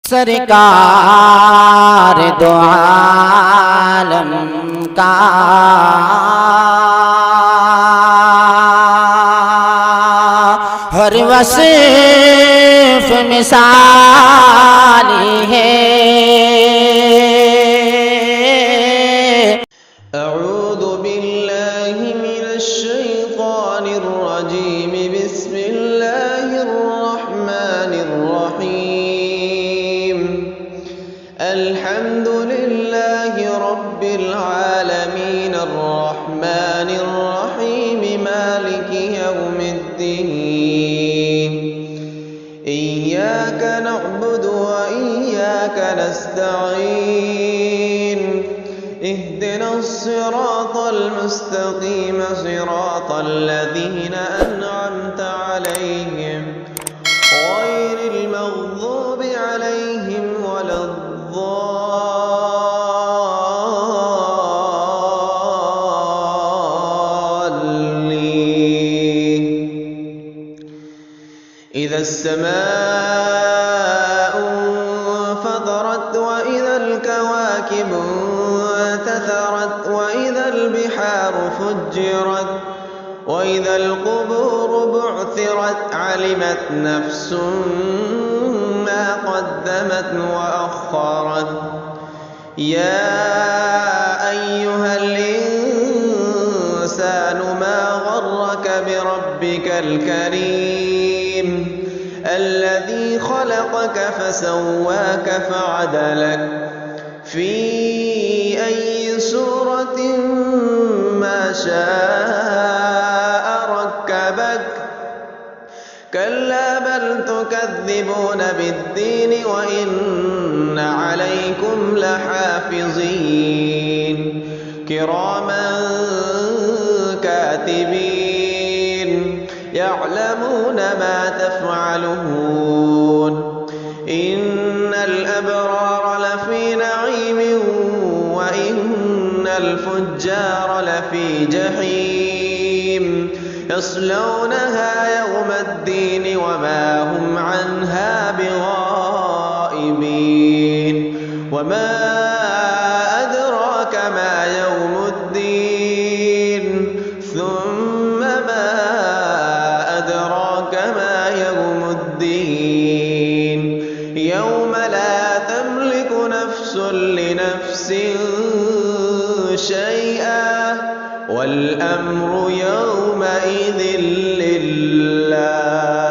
सरकार दो आलम का हर वसीफ मिसाली है। अऊज़ु बिल्लाहि मिनश शैतानिर रजीम बिस्मिल्लाहिर रहमानिर रहीम अल्हम्दुलिल्लाहि रब्बिल आलमीन अर्रहमानिर रहीम मालिकि यौमिद्दीन इय्याका नअबुदु व इय्याका नस्तईन اهدنا الصراط المستقيم صراط الذين أنعمت عليهم غير المغضوب عليهم ولا الضالين إذا السماء انفطرت وإذا الكواكب انتثرت وإذا البحار فجرت وإذا القبور بعثرت علمت نفس ما قدمت وأخرت يا أيها الإنسان ما غرك بربك الكريم الذي خلقك فسواك فعدلك في أي سورة ما شاء ركبك كلا بل تكذبون بالدين وإن عليكم لحافظين كراما كاتبين يعلمون ما تفعلون إن الأبرار لفي نعيم وإن الفجار لفي جحيم يصلونها يوم الدين وما هم عنها بغائبين وما أدراك ما يوم الدين ثم ما أدراك ما يوم الدين يوم لا تملك نفس لنفس شيئا والأمر يومئذ لله